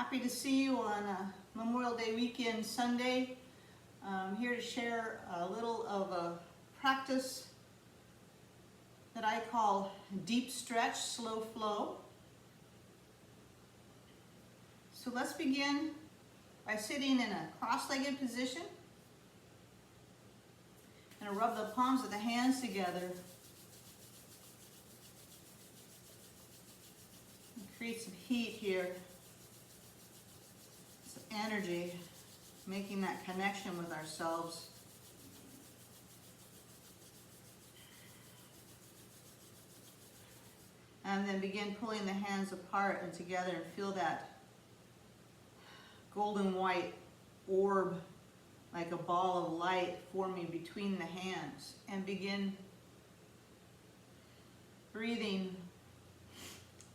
Happy to see you on Memorial Day weekend Sunday. I'm here to share a little of a practice that I call deep stretch, slow flow. So let's begin by sitting in a cross-legged position. And rub the palms of the hands together. Create some heat here, some energy, making that connection with ourselves. And then begin pulling the hands apart and together and feel that golden white orb, like a ball of light forming between the hands. And begin breathing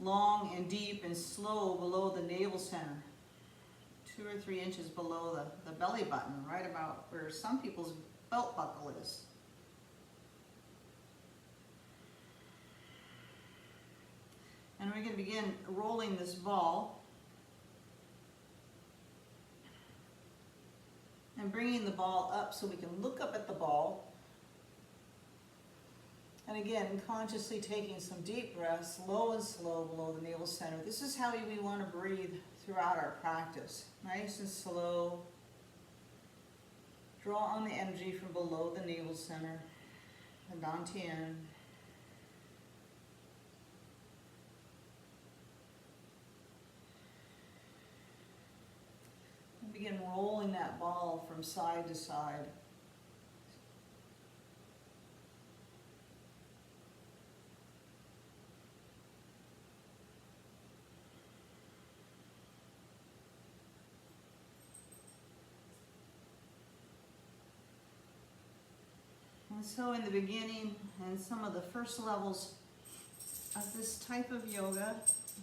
long and deep and slow below the navel center, 2 or 3 inches below the belly button, right about where some people's belt buckle is. And we're going to begin rolling this ball and bringing the ball up so we can look up at the ball. And again, consciously taking some deep breaths, low and slow below the navel center. This is how we want to breathe throughout our practice. Nice and slow. Draw on the energy from below the navel center. And Dantian. And begin rolling that ball from side to side. And so in the beginning and some of the first levels of this type of yoga,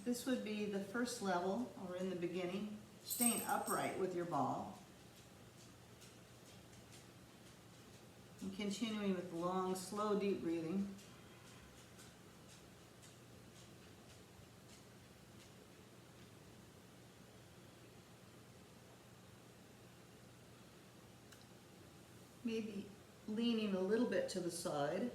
this would be the first level, or in the beginning, staying upright with your ball. And continuing with long, slow, deep breathing. Maybe leaning a little bit to the side.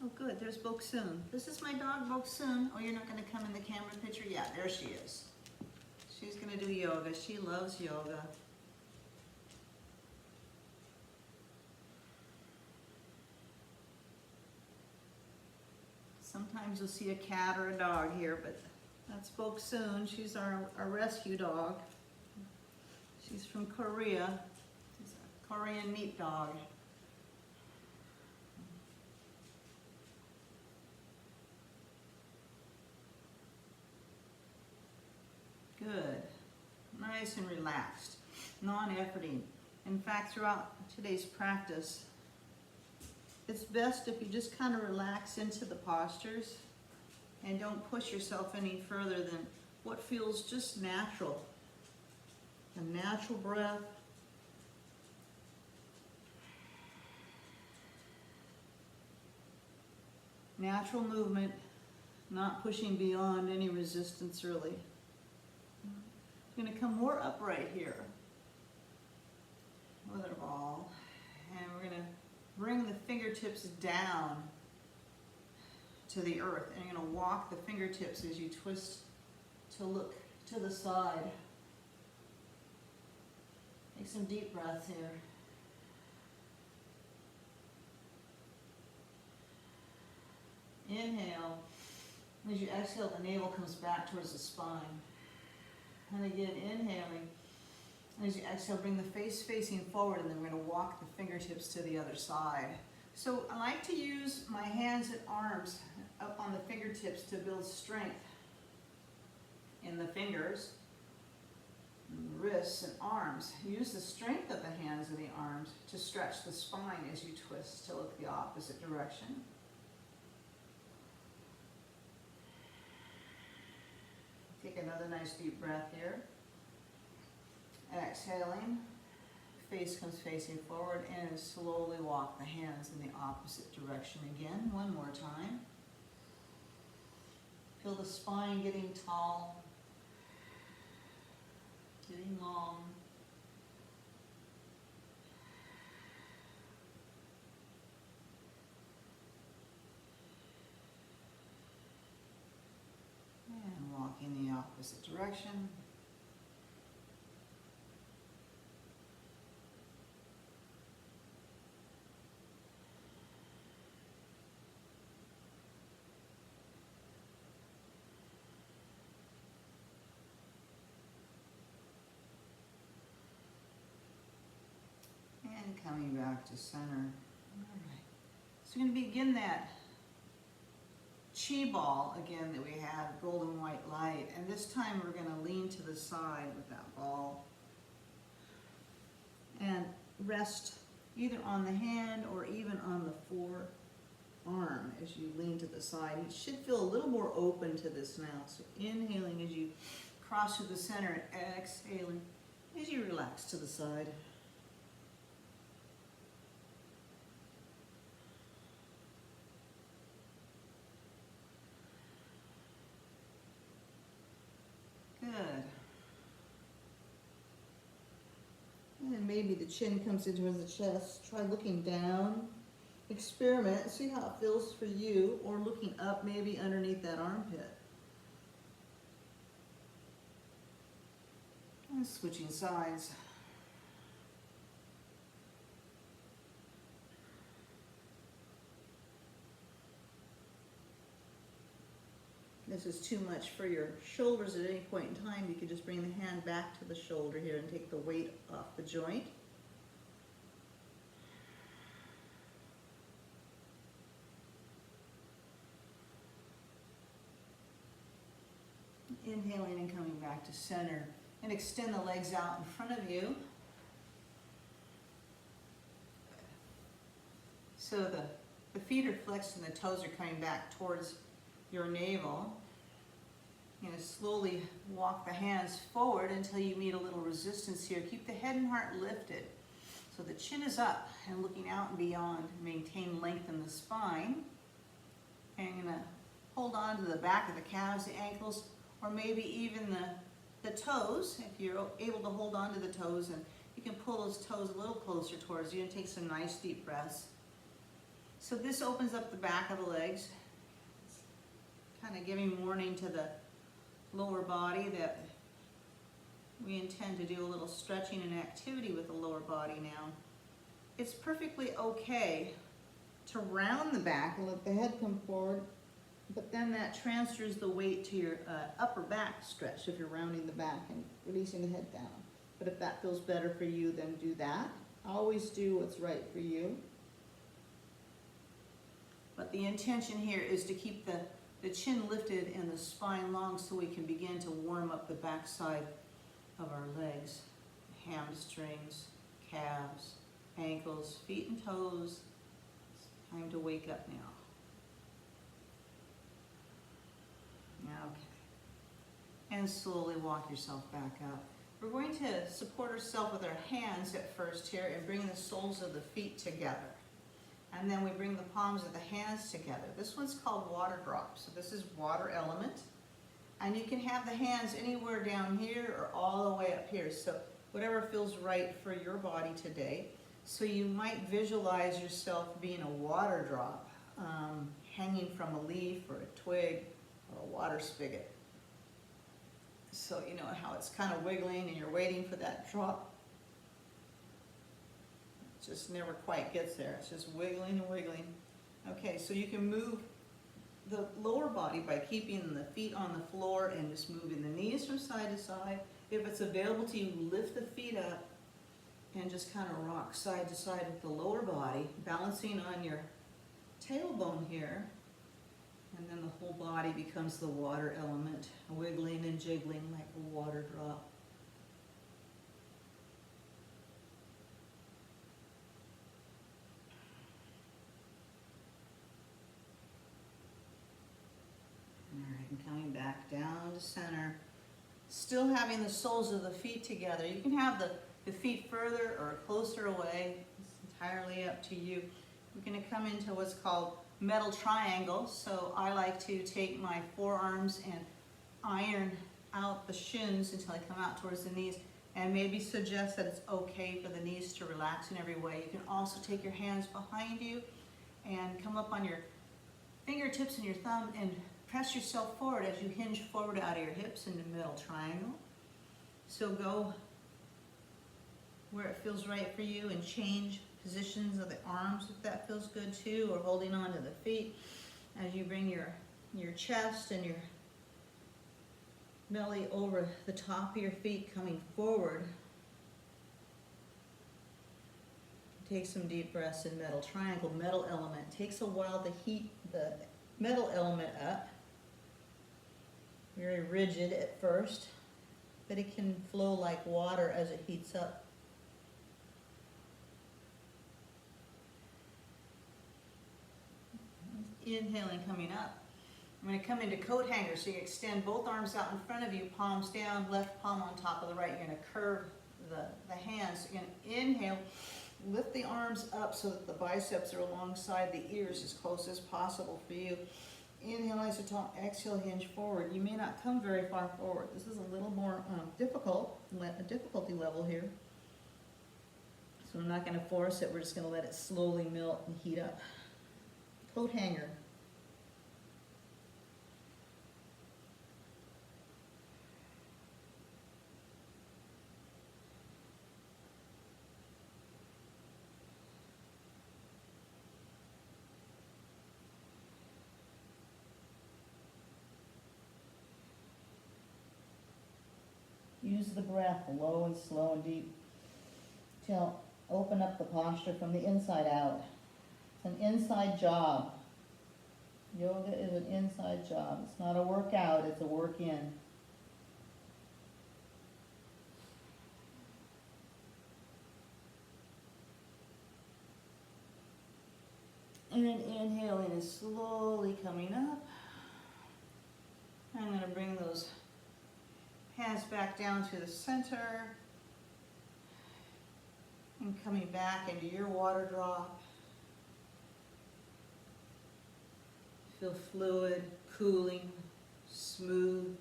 Oh good, there's Boksoon. This is my dog Boksoon. Oh, you're not going to come in the camera picture? Yeah, there she is. She's going to do yoga. She loves yoga. Sometimes you'll see a cat or a dog here, but that's Boksoon. She's our rescue dog. She's from Korea. She's a Korean meat dog. Good. Nice and relaxed. Non-efforting. In fact, throughout today's practice, it's best if you just kind of relax into the postures and don't push yourself any further than what feels just natural. A natural breath. Natural movement, not pushing beyond any resistance really. We're going to come more upright here with our ball. And we're going to bring the fingertips down to the earth, and you're going to walk the fingertips as you twist to look to the side. Take some deep breaths here. Inhale. As you exhale, the navel comes back towards the spine. And again, inhaling. And as you exhale, bring the face facing forward, and then we're going to walk the fingertips to the other side. So I like to use my hands and arms up on the fingertips to build strength in the fingers, and the wrists and arms. Use the strength of the hands and the arms to stretch the spine as you twist to look the opposite direction. Take another nice deep breath here. Exhaling. face comes facing forward, and slowly walk the hands in the opposite direction again. One more time. Feel the spine getting tall, getting long. And walk in the opposite direction. And coming back to center. All right. So we're going to begin that chi ball again that we had, golden white light. And this time we're going to lean to the side with that ball. And rest either on the hand or even on the forearm as you lean to the side. You should feel a little more open to this now. So inhaling as you cross to the center and exhaling as you relax to the side. Good. And then maybe the chin comes into the chest. Try looking down. Experiment. See how it feels for you. Or looking up, maybe underneath that armpit. And switching sides. This is too much for your shoulders at any point in time. You could just bring the hand back to the shoulder here and take the weight off the joint. Inhaling and coming back to center. And extend the legs out in front of you. So the feet are flexed and the toes are coming back towards your navel. You're going to slowly walk the hands forward until you meet a little resistance here. Keep the head and heart lifted. So the chin is up and looking out and beyond. Maintain length in the spine. And you're going to hold on to the back of the calves, the ankles, or maybe even the toes. If you're able to hold on to the toes, and you can pull those toes a little closer towards you and take some nice deep breaths. So this opens up the back of the legs. Kind of giving warning to the lower body that we intend to do a little stretching and activity with the lower body now. It's perfectly okay to round the back and let the head come forward, but then that transfers the weight to your upper back stretch if you're rounding the back and releasing the head down. But if that feels better for you, then do that. Always do what's right for you. But the intention here is to keep the chin lifted and the spine long so we can begin to warm up the backside of our legs, hamstrings, calves, ankles, feet and toes. It's time to wake up now. Okay. And slowly walk yourself back up. We're going to support ourselves with our hands at first here and bring the soles of the feet together. And then we bring the palms of the hands together. This one's called water drop. So this is water element. And you can have the hands anywhere down here or all the way up here. So whatever feels right for your body today. So you might visualize yourself being a water drop, hanging from a leaf or a twig or a water spigot. So you know how it's kind of wiggling and you're waiting for that drop. Just never quite gets there. It's just wiggling and wiggling. Okay, so you can move the lower body by keeping the feet on the floor and just moving the knees from side to side. If it's available to you, lift the feet up and just kind of rock side to side with the lower body, balancing on your tailbone here. And then the whole body becomes the water element, wiggling and jiggling like a water drop. And coming back down to center. Still having the soles of the feet together. You can have the the feet further or closer away. It's entirely up to you. We're going to come into what's called metal triangle. So I like to take my forearms and iron out the shins until I come out towards the knees, and maybe suggest that it's okay for the knees to relax in every way. You can also take your hands behind you and come up on your fingertips and your thumb and press yourself forward as you hinge forward out of your hips into middle triangle. So go where it feels right for you and change positions of the arms if that feels good too, or holding on to the feet as you bring your chest and your belly over the top of your feet, coming forward. Take some deep breaths in metal triangle, metal element. Takes a while to heat the metal element up. Very rigid at first, but it can flow like water as it heats up. Inhaling, coming up. I'm going to come into coat hanger, so you extend both arms out in front of you, palms down, left palm on top of the right. You're going to curve the hands. You're going to inhale, lift the arms up so that the biceps are alongside the ears as close as possible for you. Inhale, isotone, exhale, hinge forward. You may not come very far forward. This is a little more difficulty level here. So I'm not going to force it. We're just going to let it slowly melt and heat up. Coat hanger. Use the breath low and slow and deep to open up the posture from the inside out. It's an inside job. Yoga is an inside job. It's not a workout, it's a work in. And then inhaling is slowly coming up. I'm going to bring those hands back down to the center and coming back into your water drop. Feel fluid, cooling, smooth.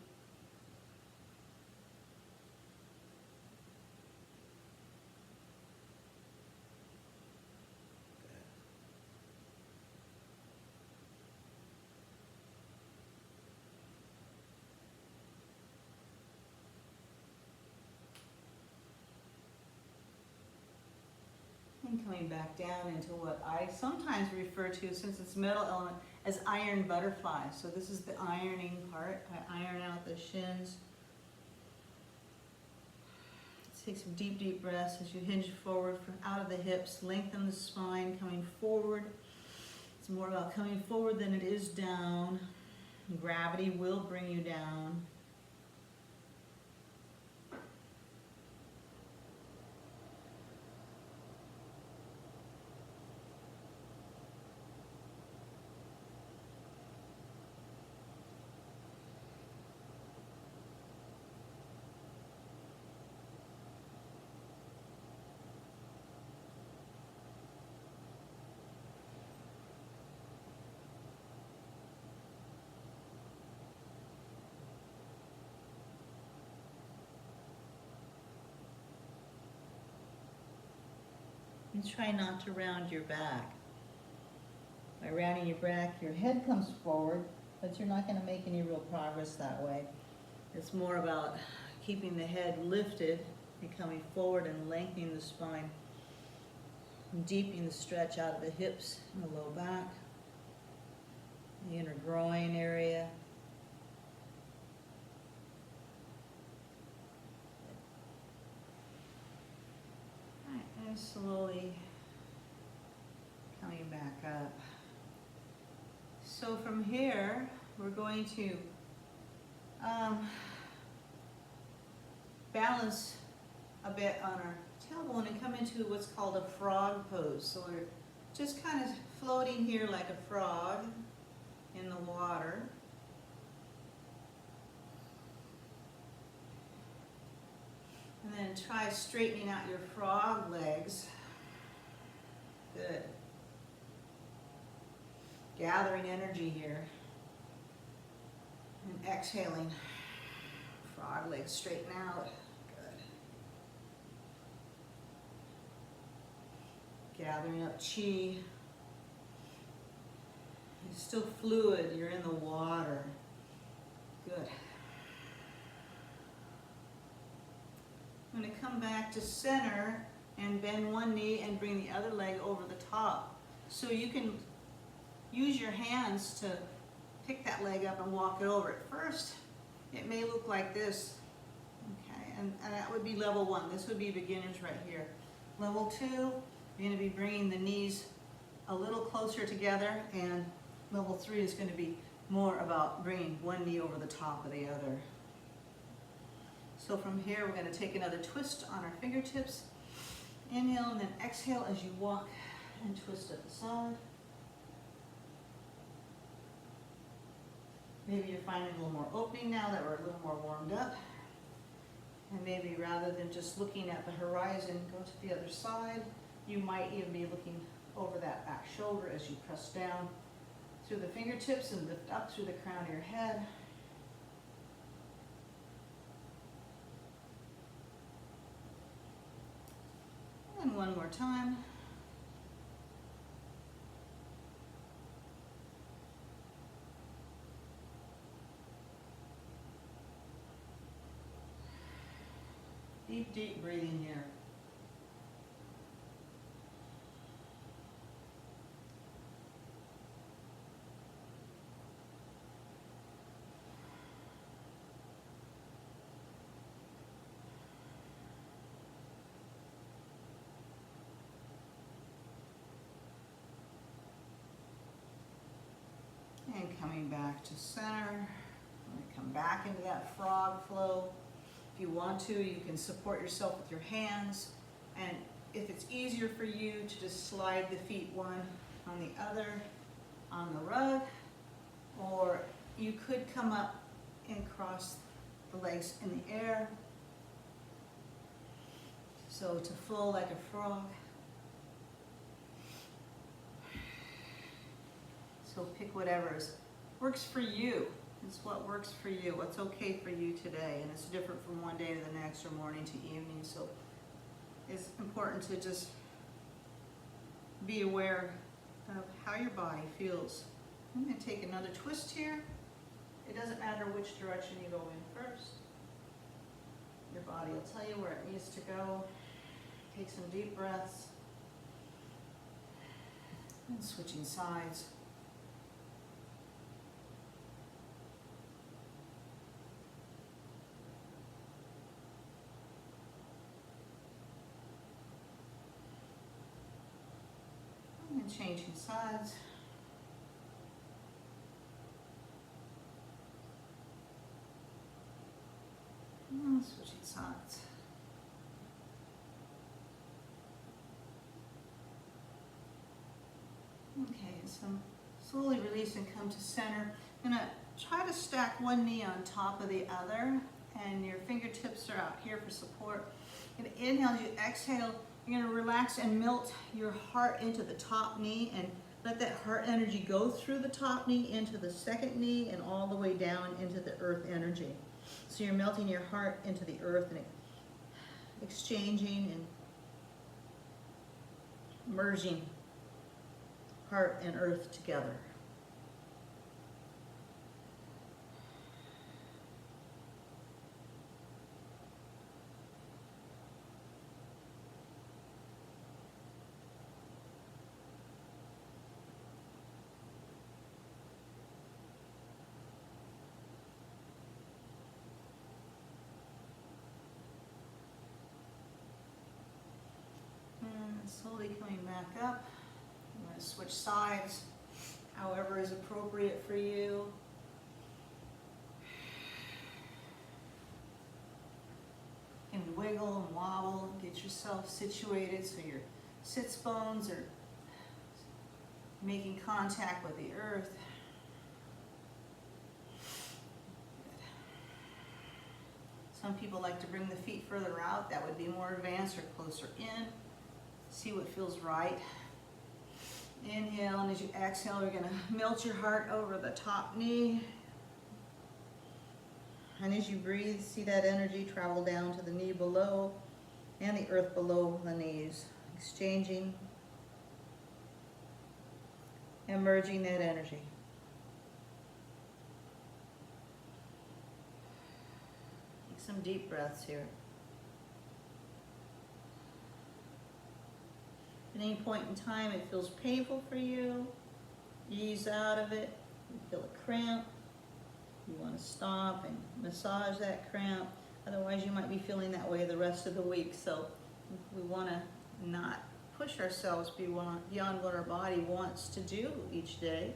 And coming back down into what I sometimes refer to, since it's metal element, as iron butterfly. So this is the ironing part. I iron out the shins. Let's take some deep, deep breaths as you hinge forward from out of the hips. Lengthen the spine, coming forward. It's more about coming forward than it is down. Gravity will bring you down. And try not to round your back. By rounding your back, your head comes forward, but you're not going to make any real progress that way. It's more about keeping the head lifted and coming forward and lengthening the spine, and deepening the stretch out of the hips and the low back, the inner groin area. And slowly coming back up. So from here, we're going to balance a bit on our tailbone and come into what's called a frog pose. So we're just kind of floating here like a frog in the water. And then try straightening out your frog legs. Good. Gathering energy here. And exhaling. Frog legs straighten out. Good. Gathering up chi. You're still fluid, you're in the water. Good. I'm going to come back to center and bend one knee and bring the other leg over the top. So you can use your hands to pick that leg up and walk it over. At first, it may look like this. Okay, and that would be level 1. This would be beginners right here. Level 2, you're going to be bringing the knees a little closer together, and level 3 is going to be more about bringing one knee over the top of the other. So from here, we're going to take another twist on our fingertips. Inhale and then exhale as you walk and twist at the side. Maybe you're finding a little more opening now that we're a little more warmed up. And maybe rather than just looking at the horizon, go to the other side. You might even be looking over that back shoulder as you press down through the fingertips and lift up through the crown of your head. And one more time. Deep, deep breathing here. And coming back to center. I'm going to come back into that frog flow. If you want to, you can support yourself with your hands. And if it's easier for you to just slide the feet one on the other on the rug, or you could come up and cross the legs in the air. So to flow like a frog. So pick whatever works for you. It's what works for you, what's okay for you today. And it's different from one day to the next or morning to evening. So it's important to just be aware of how your body feels. I'm going to take another twist here. It doesn't matter which direction you go in first. Your body will tell you where it needs to go. Take some deep breaths. And switching sides. And changing sides. And switching sides. Okay, so slowly release and come to center. I'm going to try to stack one knee on top of the other, and your fingertips are out here for support. And inhale, as you exhale, you're going to relax and melt your heart into the top knee and let that heart energy go through the top knee into the second knee and all the way down into the earth energy. So you're melting your heart into the earth and exchanging and merging heart and earth together. Slowly coming back up. I'm going to switch sides, however is appropriate for you. You can wiggle and wobble, get yourself situated so your sits bones are making contact with the earth. Some people like to bring the feet further out. That would be more advanced or closer in. See what feels right. Inhale, and as you exhale, you're gonna melt your heart over the top knee. And as you breathe, see that energy travel down to the knee below and the earth below the knees, exchanging and merging that energy. Take some deep breaths here. At any point in time it feels painful for you, ease out of it. You feel a cramp, you want to stop and massage that cramp. Otherwise you might be feeling that way the rest of the week. So we want to not push ourselves beyond what our body wants to do each day.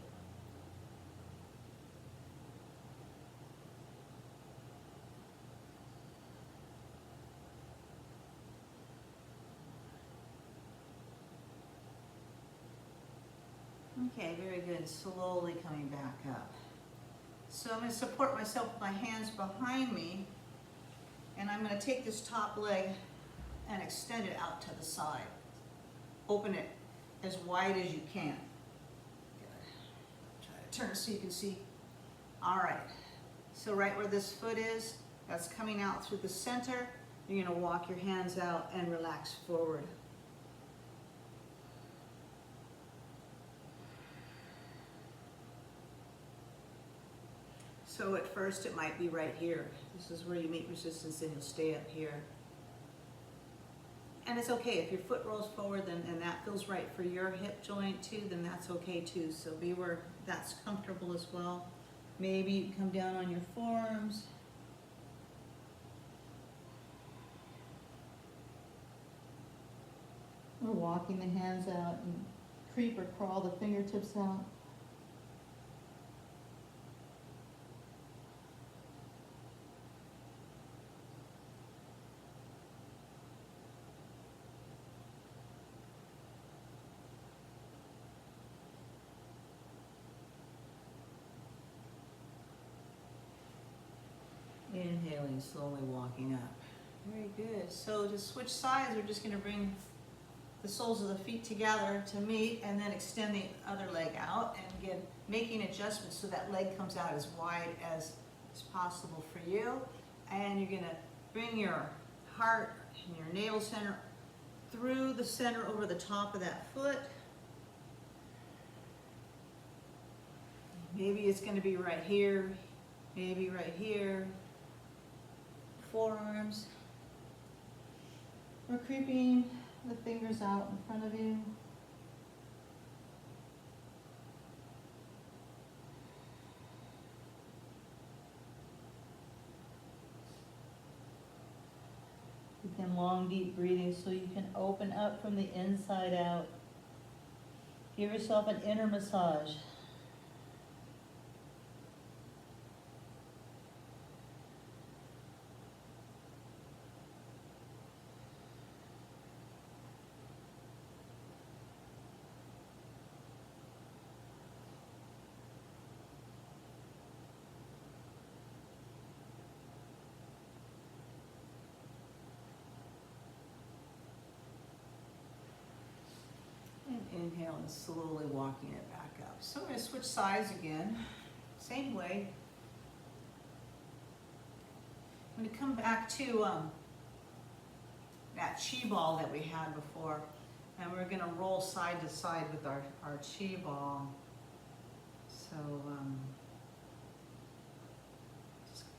Okay, very good. Slowly coming back up. So I'm going to support myself with my hands behind me, and I'm going to take this top leg and extend it out to the side. Open it as wide as you can. Good. Try to turn so you can see. All right. So right where this foot is, that's coming out through the center. You're going to walk your hands out and relax forward. So at first it might be right here. This is where you meet resistance and you'll stay up here. And it's okay, if your foot rolls forward and that feels right for your hip joint too, then that's okay too. So be where that's comfortable as well. Maybe you can come down on your forearms. Or walking the hands out and creep or crawl the fingertips out. Inhaling, slowly walking up. Very good. So to switch sides, we're just going to bring the soles of the feet together to meet and then extend the other leg out. And again, making adjustments so that leg comes out as wide as possible for you. And you're going to bring your heart and your navel center through the center over the top of that foot. Maybe it's going to be right here, maybe right here. Forearms. We're creeping the fingers out in front of you. Again, long, deep breathing so you can open up from the inside out. Give yourself an inner massage. Inhale and slowly walking it back up. So I'm going to switch sides again. Same way. I'm going to come back to that chi ball that we had before. And we're going to roll side to side with our chi ball. So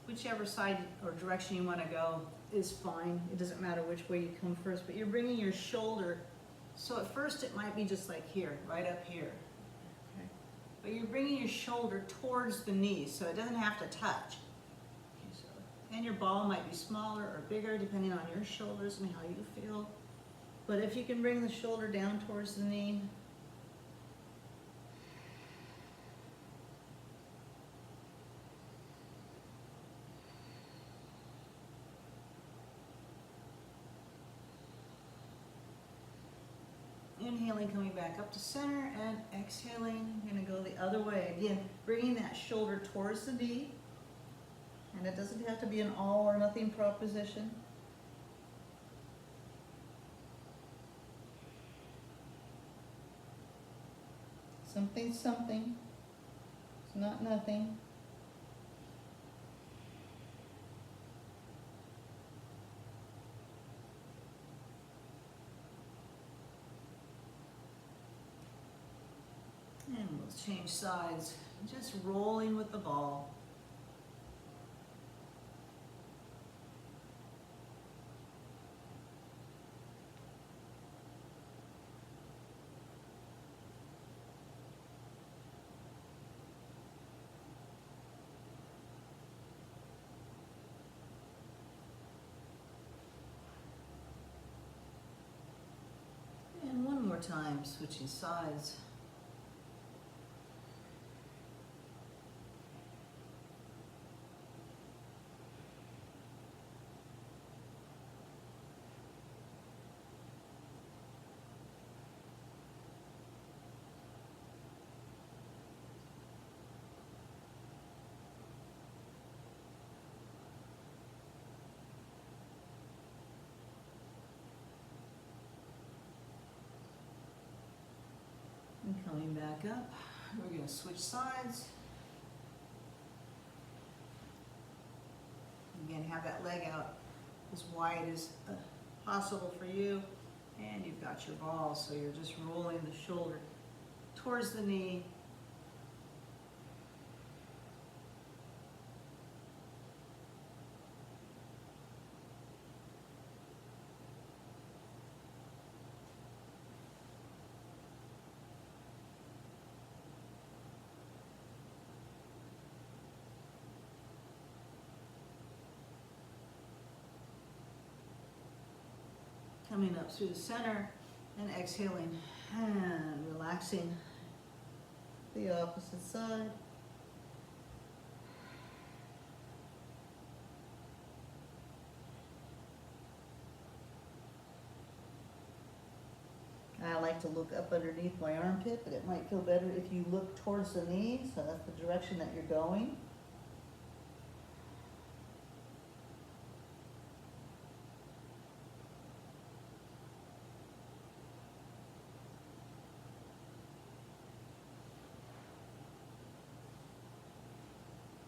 whichever side or direction you want to go is fine. It doesn't matter which way you come first. But you're bringing your shoulder. So at first it might be just like here, right up here. Okay. But you're bringing your shoulder towards the knee, so it doesn't have to touch. Okay, so, and your ball might be smaller or bigger depending on your shoulders and how you feel. But if you can bring the shoulder down towards the knee, inhaling, coming back up to center, and exhaling, I'm going to go the other way. Again, bringing that shoulder towards the knee, And it doesn't have to be an all or nothing proposition. Something's something. It's not nothing. And we'll change sides, just rolling with the ball. And one more time, switching sides. And coming back up, we're going to switch sides. Again, have that leg out as wide as possible for you. And you've got your ball, so you're just rolling the shoulder towards the knee. Coming up through the center and exhaling and relaxing the opposite side. I like to look up underneath my armpit, but it might feel better if you look towards the knee, so that's the direction that you're going.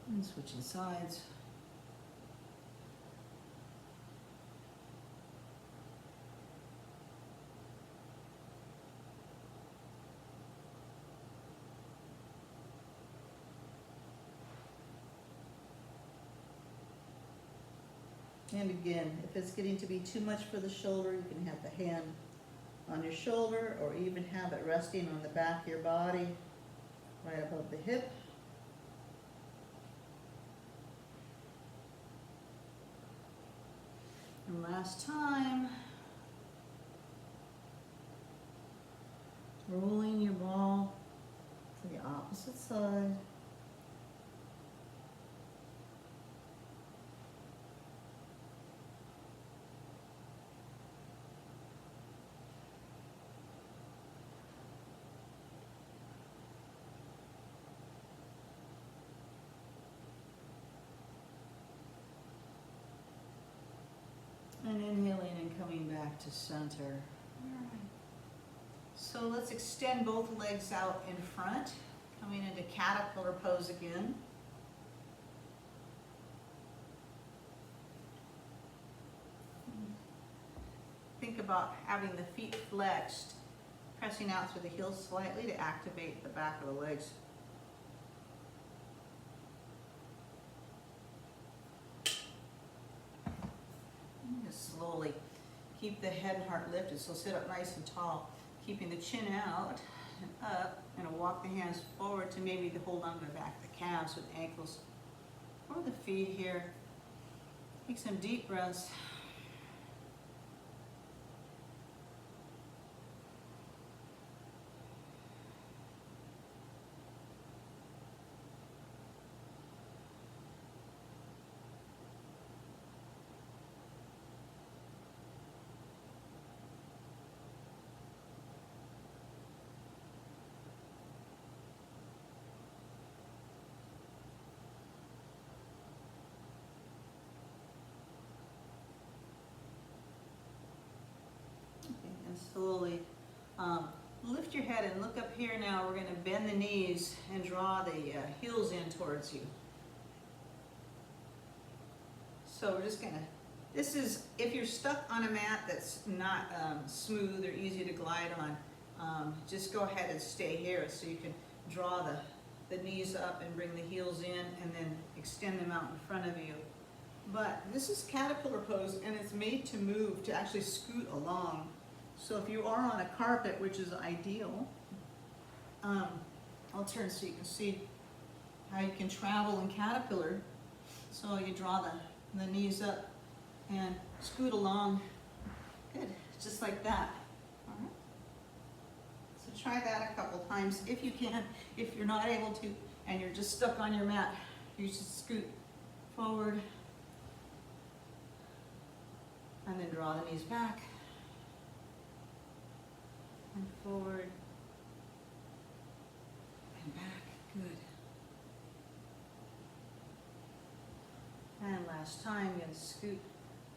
And switching sides. And again, if it's getting to be too much for the shoulder, you can have the hand on your shoulder or even have it resting on the back of your body, right above the hip. And last time, rolling your ball to the opposite side. And inhaling and coming back to center. All right. So let's extend both legs out in front, coming into caterpillar pose again. Think about having the feet flexed, pressing out through the heels slightly to activate the back of the legs. Just slowly keep the head and heart lifted, so sit up nice and tall, keeping the chin out and up, and walk the hands forward to maybe hold on to the back of the calves with ankles or the feet here. Take some deep breaths. slowly lift your head and look up here now. We're going to bend the knees and draw the heels in towards you. So we're just going to, this is, if you're stuck on a mat that's not smooth or easy to glide on, just go ahead and stay here so you can draw the knees up and bring the heels in and then extend them out in front of you. But this is caterpillar pose and it's made to move, to actually scoot along. So if you are on a carpet, which is ideal, I'll turn so you can see how you can travel in caterpillar. So you draw the knees up and scoot along. Good, just like that. All right. So try that a couple times if you can. If you're not able to and you're just stuck on your mat, you should scoot forward and then draw the knees back and forward and back. Good. And last time, you're going to scoot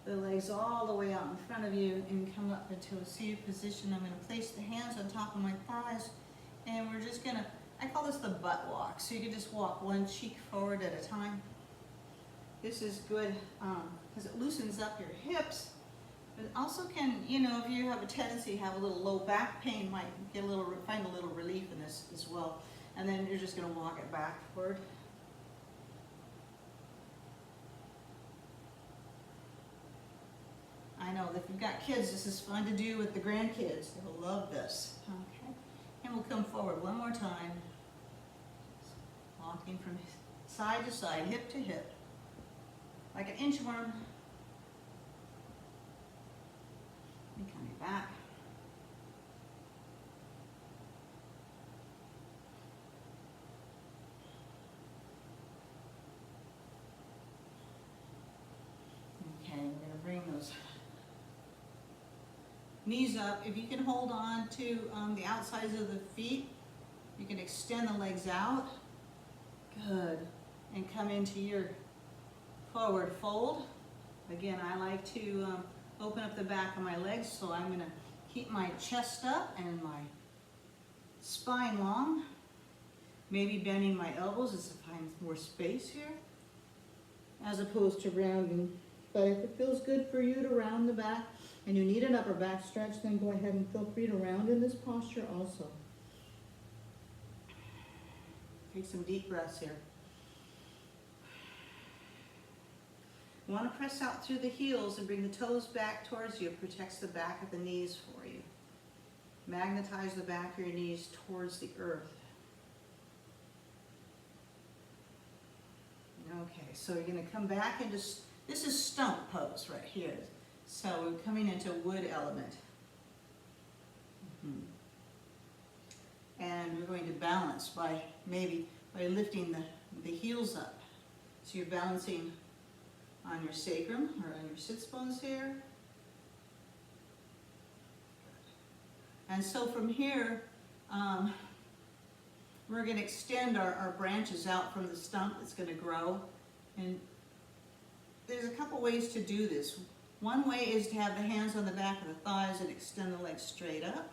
the legs all the way out in front of you and come up into a seated position. I'm going to place the hands on top of my thighs and we're just going to, I call this the butt walk. So you can just walk one cheek forward at a time. This is good because it loosens up your hips. But it also can, you know, if you have a tendency to have a little low back pain, might get a little, find a little relief in this as well. And then you're just going to walk it backward. I know that if you've got kids, this is fun to do with the grandkids. They'll love this. Okay. And we'll come forward one more time. Walking from side to side, hip to hip. Like an inchworm. And coming back. Okay, we're going to bring those knees up. If you can hold on to the outsides of the feet, you can extend the legs out. Good. And come into your forward fold. Again, I like to open up the back of my legs, so I'm going to keep my chest up and my spine long. Maybe bending my elbows as if I find more space here, as opposed to rounding. But if it feels good for you to round the back and you need an upper back stretch, then go ahead and feel free to round in this posture also. Take some deep breaths here. You want to press out through the heels and bring the toes back towards you. It protects the back of the knees for you. Magnetize the back of your knees towards the earth. Okay, so you're going to come back into, this is stump pose right here. So we're coming into wood element. And we're going to balance by lifting the heels up. So you're balancing on your sacrum or on your sits bones here. And so from here, we're going to extend our branches out from the stump that's going to grow. And there's a couple ways to do this. One way is to have the hands on the back of the thighs and extend the legs straight up.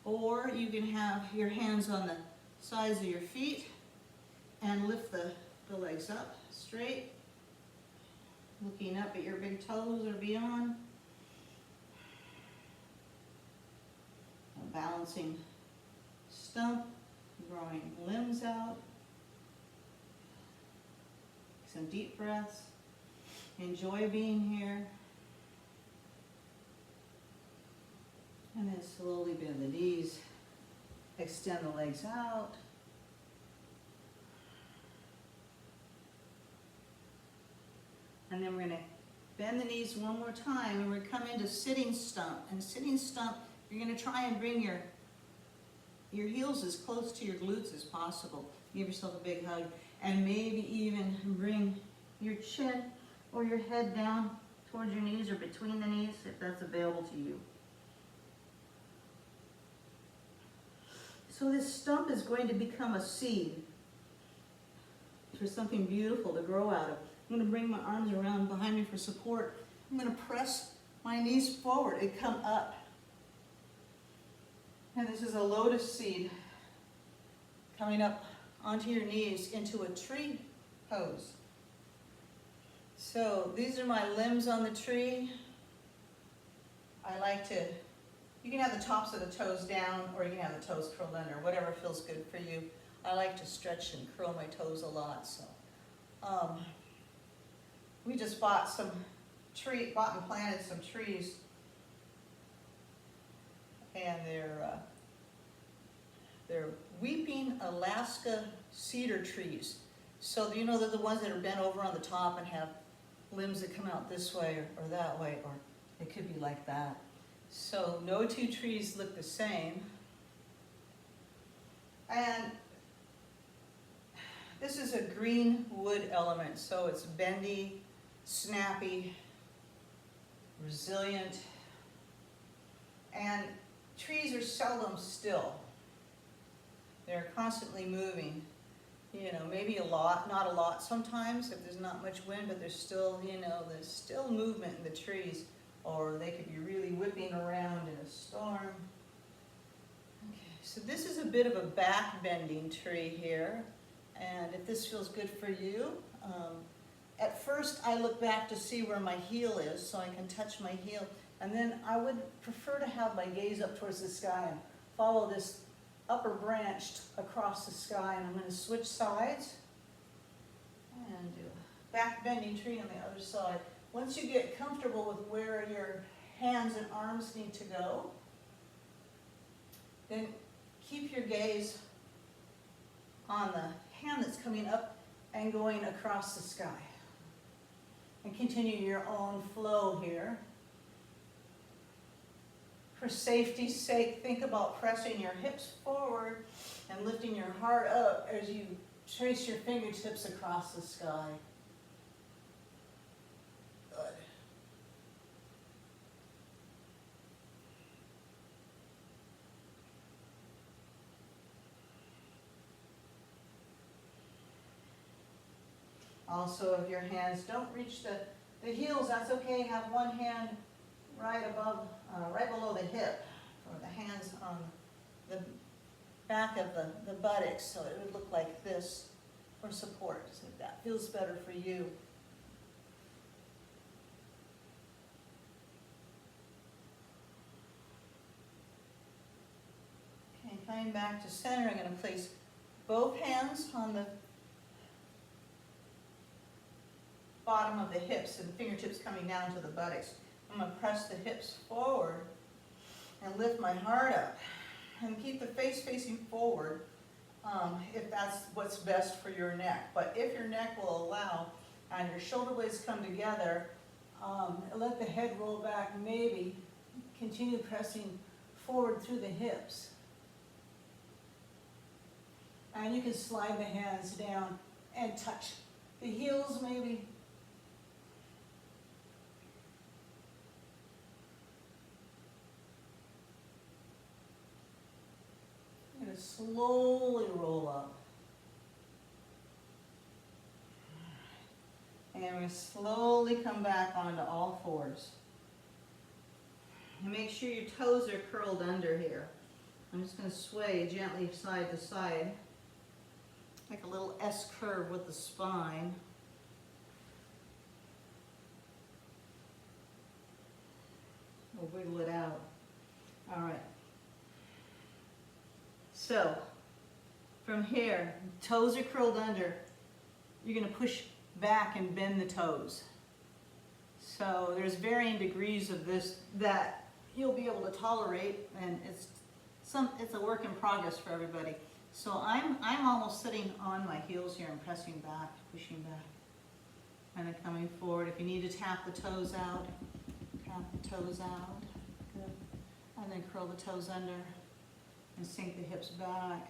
Or you can have your hands on the sides of your feet and lift the legs up straight. Looking up at your big toes or beyond. A balancing stump, growing limbs out. Some deep breaths. Enjoy being here. And then slowly bend the knees. Extend the legs out. And then we're going to bend the knees one more time and we're going to come into sitting stump. And sitting stump, you're going to try and bring your heels as close to your glutes as possible. Give yourself a big hug and maybe even bring your chin or your head down towards your knees or between the knees if that's available to you. So this stump is going to become a seed for something beautiful to grow out of. I'm going to bring my arms around behind me for support. I'm going to press my knees forward and come up. And this is a lotus seed coming up onto your knees into a tree pose. So these are my limbs on the tree. I like to, you can have the tops of the toes down or you can have the toes curled under, whatever feels good for you. I like to stretch and curl my toes a lot, so. We just bought and planted some trees, and they're weeping Alaska cedar trees. So you know they're the ones that are bent over on the top and have limbs that come out this way or that way, or it could be like that. So no two trees look the same. And this is a green wood element, so it's bendy, snappy, resilient, and trees are seldom still. They're constantly moving. You know, maybe a lot, not a lot sometimes if there's not much wind, but there's still, you know, there's still movement in the trees, or they could be really whipping around in a storm. Okay, so this is a bit of a back bending tree here, and if this feels good for you, at first I look back to see where my heel is so I can touch my heel, and then I would prefer to have my gaze up towards the sky and follow this upper branch across the sky, and I'm going to switch sides and do a back bending tree on the other side. Once you get comfortable with where your hands and arms need to go, then keep your gaze on the hand that's coming up and going across the sky. And continue your own flow here. For safety's sake, think about pressing your hips forward and lifting your heart up as you trace your fingertips across the sky. Good. Also, if your hands don't reach the heels, that's okay. Have one hand right above, right below the hip, or the hands on the back of the buttocks, so it would look like this for support, so if that feels better for you. Okay, coming back to center, I'm going to place both hands on the bottom of the hips and fingertips coming down to the buttocks. I'm going to press the hips forward and lift my heart up. And keep the face facing forward if that's what's best for your neck. But if your neck will allow and your shoulder blades come together, let the head roll back, maybe continue pressing forward through the hips. And you can slide the hands down and touch the heels maybe. Slowly roll up. And we're going to slowly come back onto all fours. And make sure your toes are curled under here. I'm just going to sway gently side to side, like a little S curve with the spine. We'll wiggle it out. All right. So, from here, toes are curled under. You're going to push back and bend the toes. So there's varying degrees of this that you'll be able to tolerate, and it's a work in progress for everybody. So I'm almost sitting on my heels here and pressing back, pushing back, and then coming forward. If you need to tap the toes out, tap the toes out. Good. And then curl the toes under. And sink the hips back.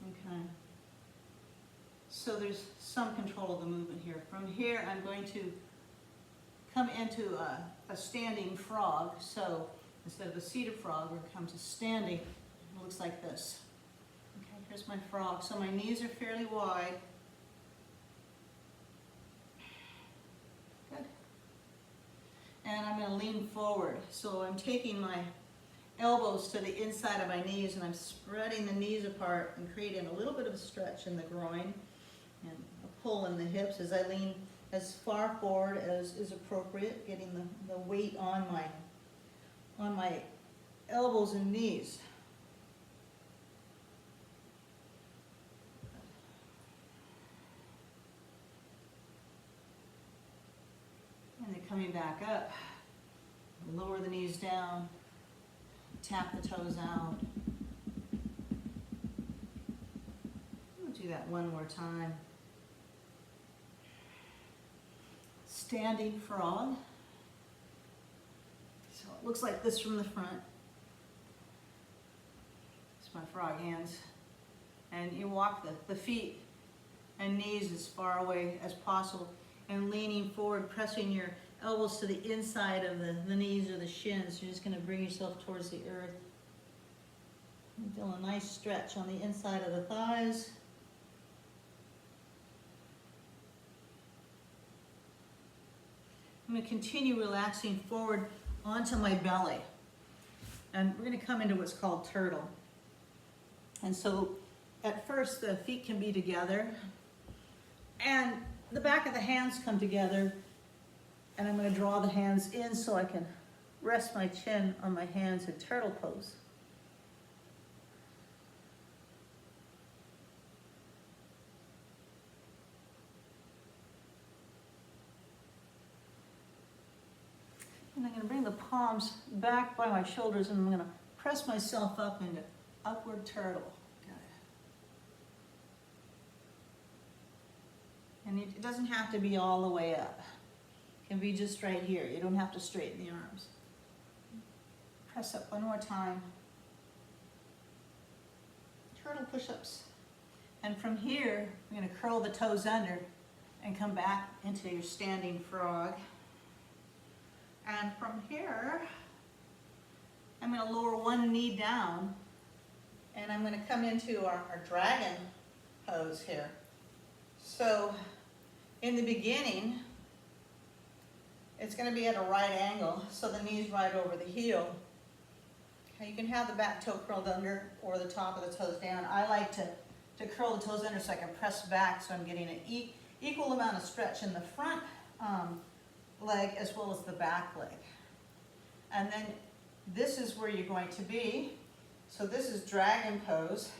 Okay. So there's some control of the movement here. From here, I'm going to come into a standing frog. So instead of a seated frog, we're going to come to standing. It looks like this. Okay, here's my frog. So my knees are fairly wide. Good. And I'm going to lean forward. So I'm taking my elbows to the inside of my knees, and I'm spreading the knees apart and creating a little bit of a stretch in the groin and a pull in the hips as I lean as far forward as is appropriate, getting the weight on my elbows and knees. And then coming back up, lower the knees down, tap the toes out. We'll do that one more time. Standing frog. So it looks like this from the front. It's my frog hands. And you walk the feet and knees as far away as possible, and leaning forward, pressing your elbows to the inside of the knees or the shins. You're just going to bring yourself towards the earth. And feel a nice stretch on the inside of the thighs. I'm going to continue relaxing forward onto my belly. And we're going to come into what's called turtle. And so at first the feet can be together and the back of the hands come together, and I'm going to draw the hands in so I can rest my chin on my hands in turtle pose. And I'm going to bring the palms back by my shoulders, and I'm going to press myself up into upward turtle. And it doesn't have to be all the way up. It can be just right here. You don't have to straighten the arms. Press up one more time. Turtle push-ups. And from here, we're going to curl the toes under and come back into your standing frog. And from here, I'm going to lower one knee down, and I'm going to come into our dragon pose here. So in the beginning, it's going to be at a right angle, so the knee's right over the heel. Okay, you can have the back toe curled under or the top of the toes down. I like to curl the toes under so I can press back, so I'm getting an equal amount of stretch in the front leg as well as the back leg. And then this is where you're going to be. So this is dragon pose.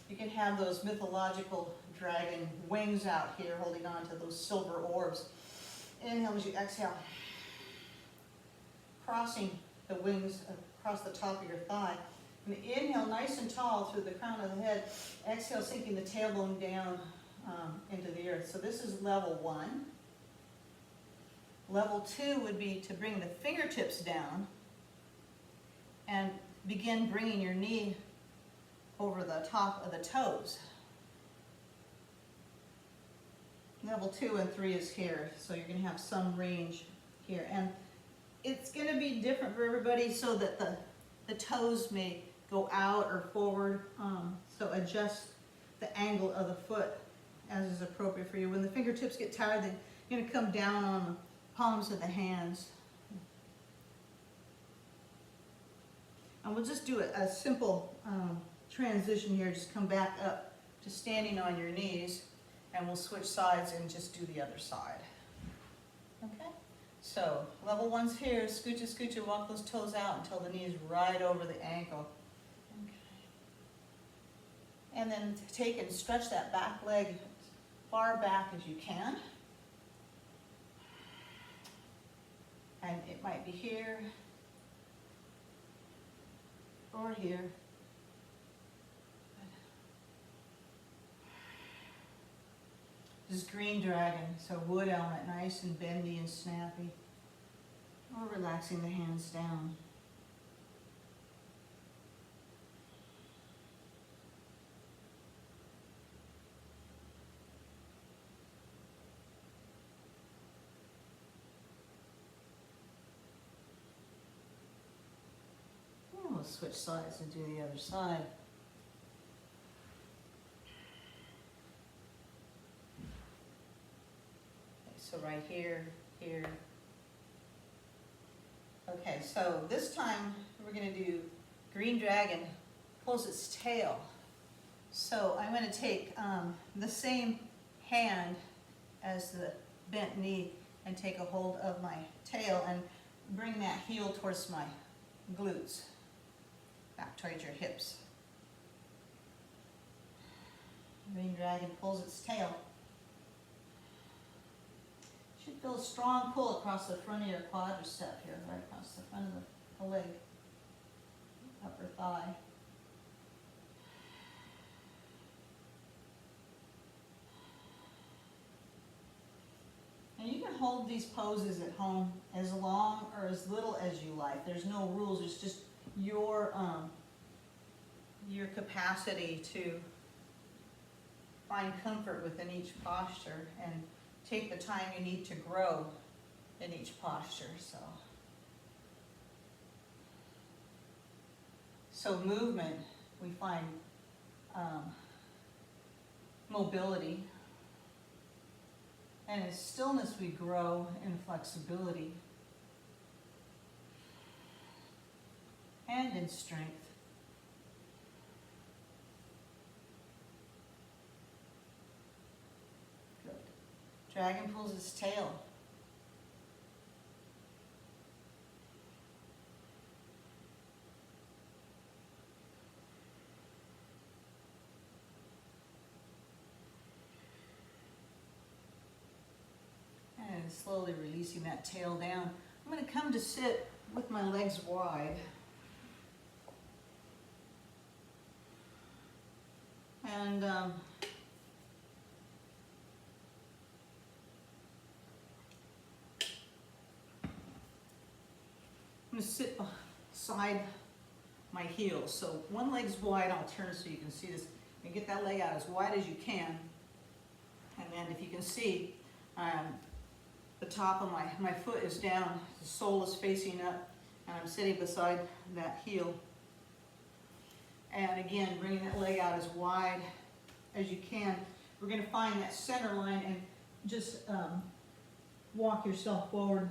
You can have those mythological dragon wings out here holding on to those silver orbs. Inhale as you exhale, crossing the wings across the top of your thigh. And inhale nice and tall through the crown of the head. Exhale, sinking the tailbone down into the earth. So this is level one. Level two would be to bring the fingertips down and begin bringing your knee over the top of the toes. Level 2 and 3 is here, so you're going to have some range here. And it's going to be different for everybody so that the toes may go out or forward. So adjust the angle of the foot as is appropriate for you. When the fingertips get tired, then you're going to come down on the palms of the hands. And we'll just do a simple transition here. Just come back up to standing on your knees, and we'll switch sides and just do the other side. Okay? So level one's here. Scoocha, scoocha, walk those toes out until the knee is right over the ankle. Okay. And then take and stretch that back leg as far back as you can. And it might be here or here. This is green dragon, so wood element, nice and bendy and snappy. Or relaxing the hands down. And we'll switch sides and do the other side. So right here, here. Okay, so this time we're going to do green dragon pulls its tail. So I'm going to take the same hand as the bent knee and take a hold of my tail and bring that heel towards my glutes, back towards your hips. Green dragon pulls its tail. Should feel a strong pull across the front of your quadricep here, right across the front of the leg, upper thigh. And you can hold these poses at home as long or as little as you like. There's no rules. It's just your capacity to find comfort within each posture and take the time you need to grow in each posture. So movement, we find mobility. And in stillness, we grow in flexibility and in strength. Good. Dragon pulls its tail. And slowly releasing that tail down. I'm going to come to sit with my legs wide. And I'm going to sit beside my heels. So one leg's wide, I'll turn so you can see this. And get that leg out as wide as you can. And then if you can see, the top of my foot is down, the sole is facing up, and I'm sitting beside that heel. And again, bringing that leg out as wide as you can. We're going to find that center line and just walk yourself forward.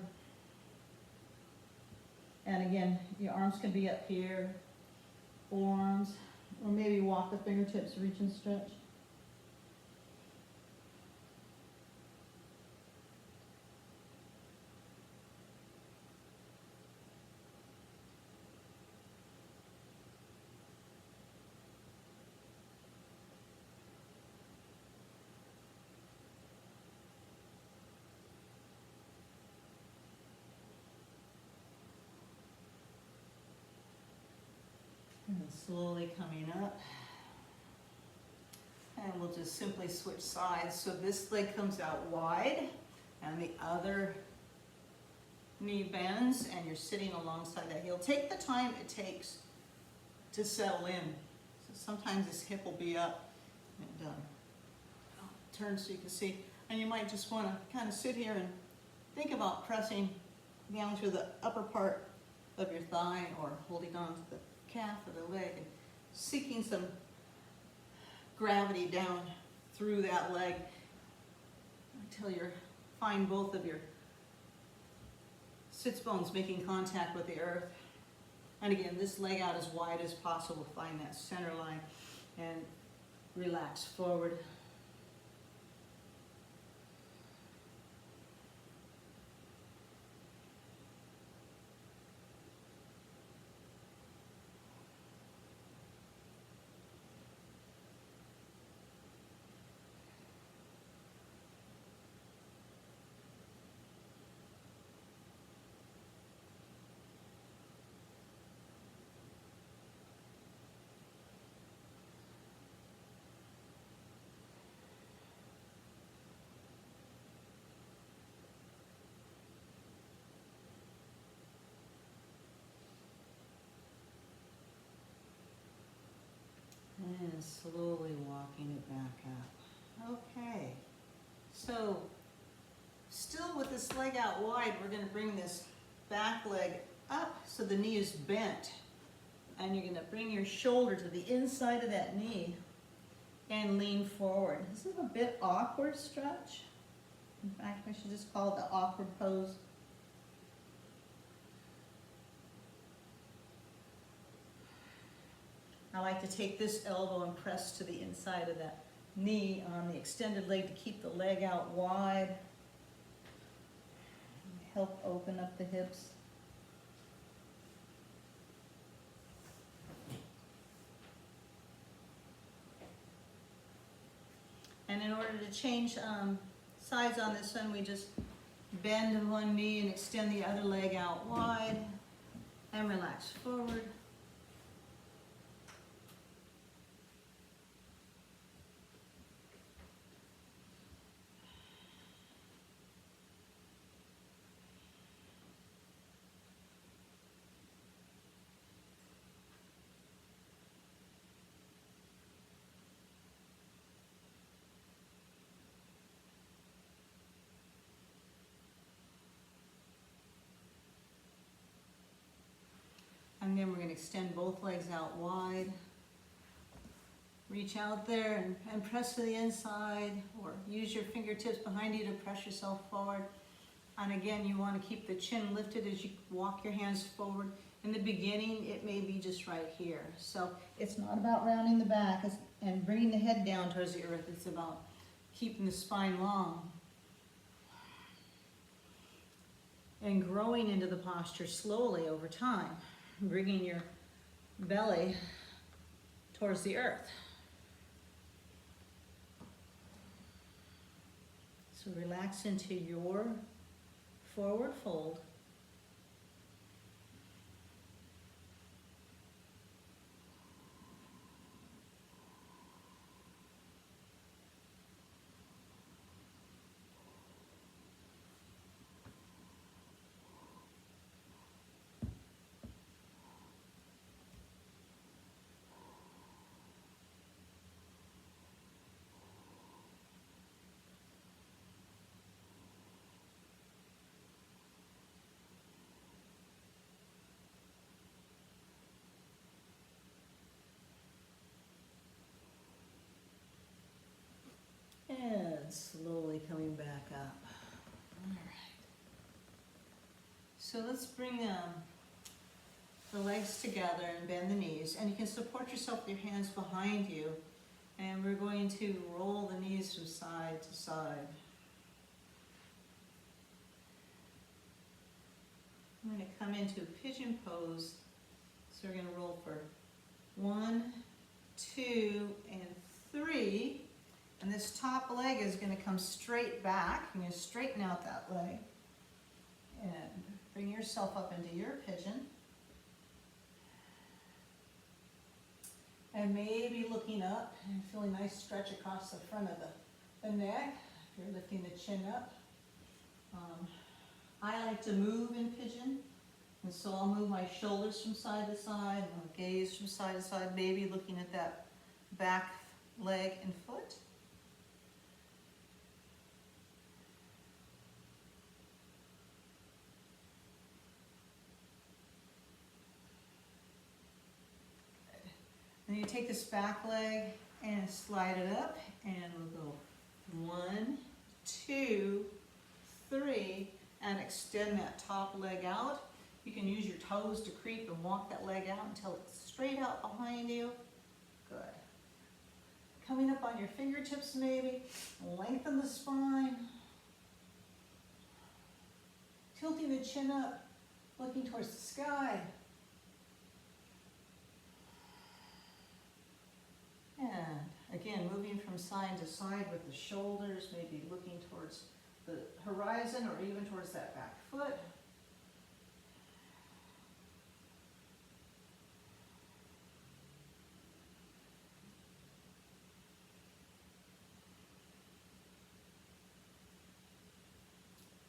And again, your arms can be up here, forearms, or maybe walk the fingertips, reach and stretch. And then slowly coming up. And we'll just simply switch sides. So this leg comes out wide and the other knee bends and you're sitting alongside that heel. Take the time it takes to settle in. So sometimes this hip will be up and I'll turn so you can see. And you might just want to kind of sit here and think about pressing down through the upper part of your thigh or holding on to the calf of the leg and seeking some gravity down through that leg until you find both of your sits bones making contact with the earth. And again, this leg out as wide as possible. Find that center line and relax forward. And slowly walking it back up. Okay, so still with this leg out wide, we're going to bring this back leg up so the knee is bent. And you're going to bring your shoulder to the inside of that knee and lean forward. This is a bit awkward stretch. In fact, I should just call it the awkward pose. like to take this elbow and press to the inside of that knee on the extended leg to keep the leg out wide. Help open up the hips. And in order to change sides on this one, we just bend one knee and extend the other leg out wide and relax forward. And then we're going to extend both legs out wide. Reach out there and press to the inside, or use your fingertips behind you to press yourself forward. And again, you want to keep the chin lifted as you walk your hands forward. In the beginning, it may be just right here. So it's not about rounding the back and bringing the head down towards the earth. It's about keeping the spine long and growing into the posture slowly over time, bringing your belly towards the earth. So relax into your forward fold. And slowly coming back up. All right. So let's bring the legs together and bend the knees. And you can support yourself with your hands behind you. And we're going to roll the knees from side to side. We're going to come into a pigeon pose. So we're going to roll for 1, 2, and 3. And this top leg is going to come straight back. You're going to straighten out that leg. And bring yourself up into your pigeon. And maybe looking up and feeling a nice stretch across the front of the neck. If you're lifting the chin up. I like to move in pigeon. And so I'll move my shoulders from side to side. And I'll gaze from side to side, maybe looking at that back leg and foot. Then you take this back leg and slide it up, and we'll go 1, 2, 3, and extend that top leg out. You can use your toes to creep and walk that leg out until it's straight out behind you. Good. Coming up on your fingertips maybe, lengthen the spine. Tilting the chin up, looking towards the sky. And again, moving from side to side with the shoulders, maybe looking towards the horizon or even towards that back foot.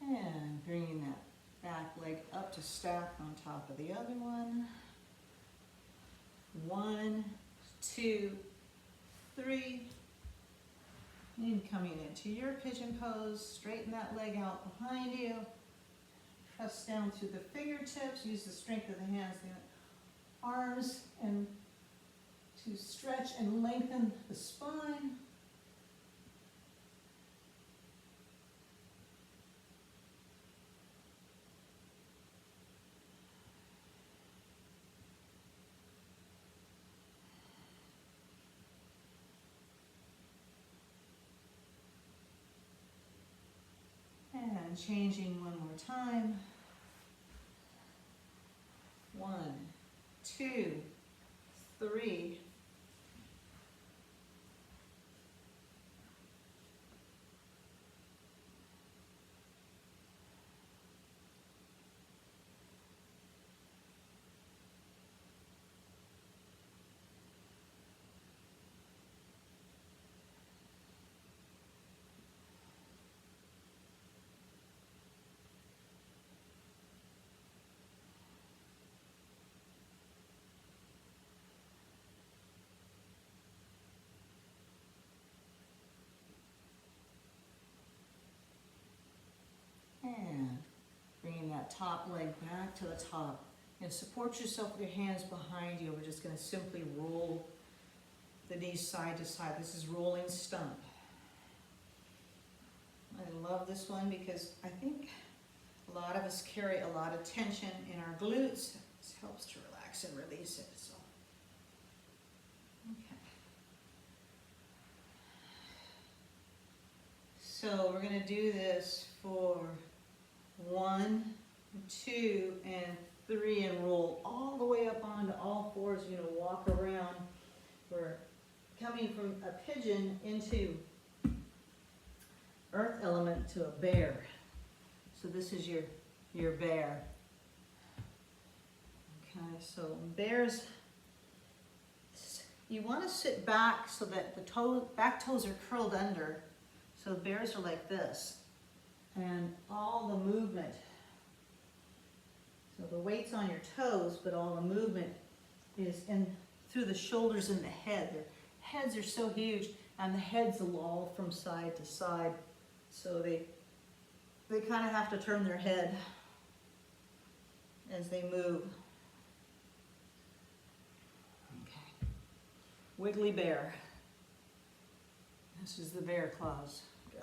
And bringing that back leg up to stack on top of the other one. 1, 2, 3. And coming into your pigeon pose, straighten that leg out behind you. Press down through the fingertips, use the strength of the hands and the arms and to stretch and lengthen the spine. And changing one more time. 1, 2, 3. And bringing that top leg back to the top. And support yourself with your hands behind you. We're just going to simply roll the knees side to side. This is rolling stump. I love this one because I think a lot of us carry a lot of tension in our glutes. This helps to relax and release it. So we're going to do this for 1, 2, and 3, and roll all the way up onto all fours. You're going to walk around. We're coming from a pigeon into earth element to a bear. So this is your bear. Okay, so bears, you want to sit back so that the back toes are curled under. So bears are like this, and all the movement, so the weight's on your toes, but all the movement is in through the shoulders and the head. Their heads are so huge, and the heads loll from side to side, so they kind of have to turn their head as they move. Okay. Wiggly bear. This is the bear claws. Good.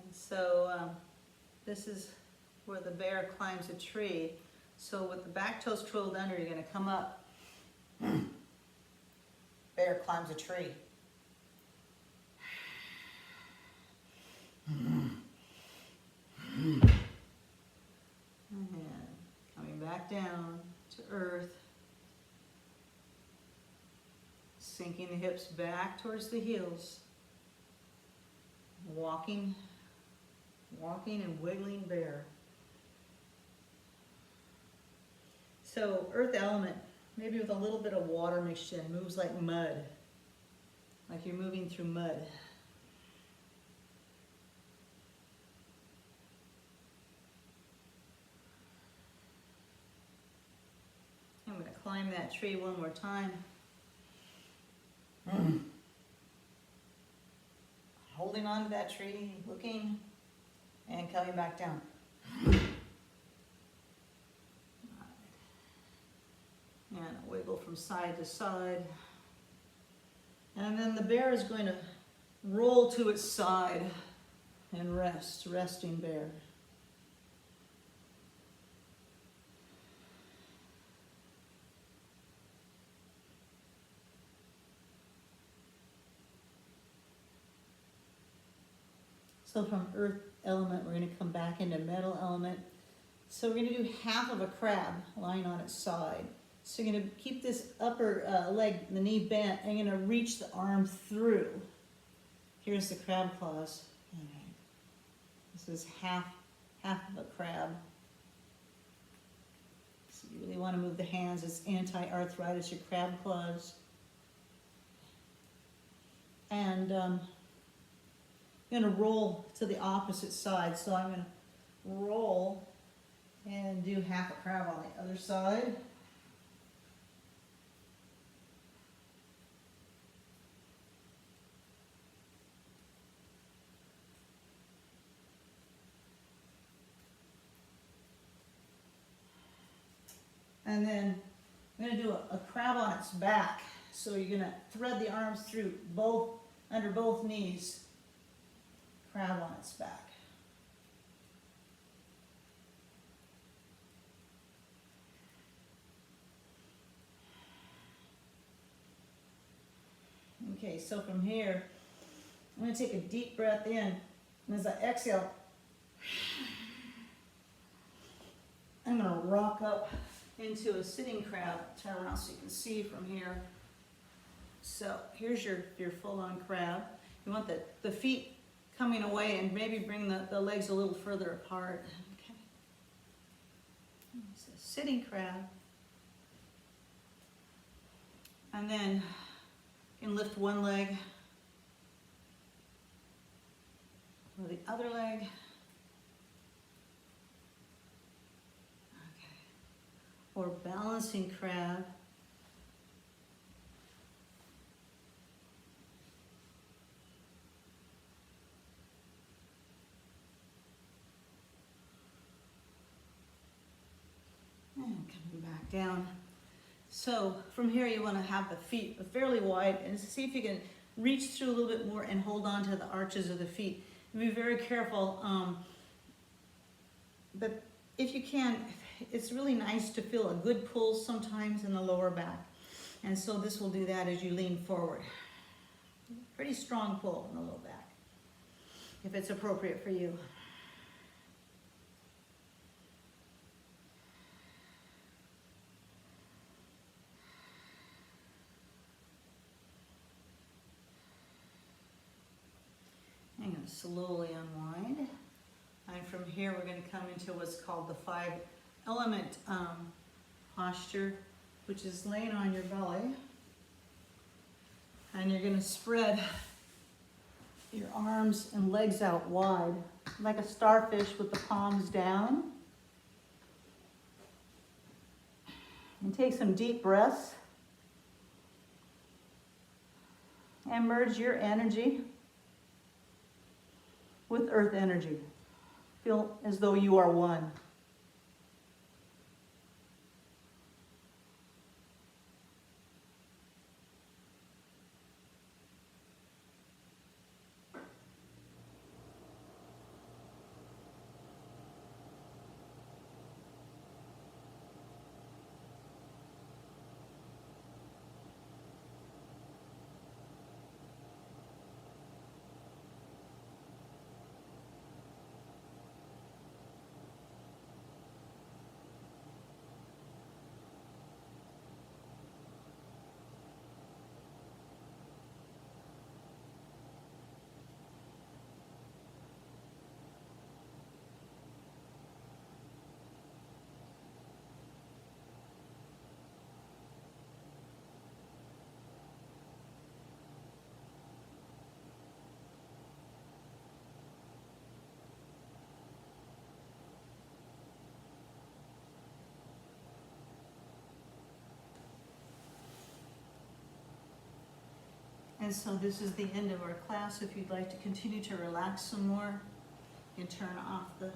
And so this is where the bear climbs a tree. So with the back toes twirled under, you're going to come up. Bear climbs a tree. And coming back down to earth. Sinking the hips back towards the heels. Walking and wiggling bear. So earth element, maybe with a little bit of water mixed in, moves like mud. Like you're moving through mud. I'm going to climb that tree one more time. Holding on to that tree, looking, and coming back down. And a wiggle from side to side. And then the bear is going to roll to its side and rest, resting bear. So from earth element, we're going to come back into metal element. So we're going to do half of a crab lying on its side. So you're going to keep this upper leg, the knee bent, and you're going to reach the arm through. Here's the crab claws. Okay. This is half of a crab. So you really want to move the hands. It's anti-arthritis, your crab claws. And I'm going to roll to the opposite side. So I'm going to roll and do half a crab on the other side. And then I'm going to do a crab on its back. So you're going to thread the arms through under both knees. Crab on its back. Okay, so from here, I'm going to take a deep breath in, and as I exhale, I'm going to rock up into a sitting crab. Turn around so you can see from here. So here's your full-on crab. You want the feet coming away and maybe bring the legs a little further apart. Okay. So sitting crab. And then you can lift one leg or the other leg. Okay. Or balancing crab. And coming back down. So from here you want to have the feet fairly wide and see if you can reach through a little bit more and hold on to the arches of the feet. And be very careful, but if you can, it's really nice to feel a good pull sometimes in the lower back. And so this will do that as you lean forward. Pretty strong pull in the low back, if it's appropriate for you. I'm going to slowly unwind. And from here we're going to come into what's called the 5-element posture, which is laying on your belly. And you're going to spread your arms and legs out wide, like a starfish with the palms down. And take some deep breaths. And merge your energy with earth energy. Feel as though you are one. And so this is the end of our class. If you'd like to continue to relax some more, you can turn off the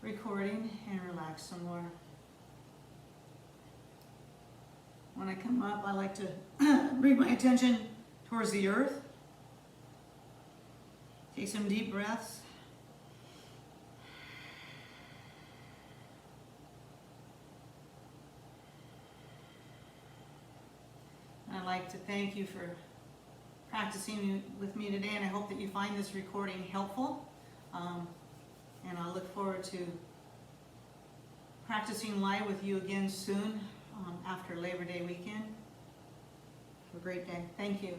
recording and relax some more. When I come up, I like to bring my attention towards the earth. Take some deep breaths. I'd like to thank you for practicing with me today, and I hope that you find this recording helpful. And I'll look forward to practicing live with you again soon after Labor Day weekend. Have a great day. Thank you.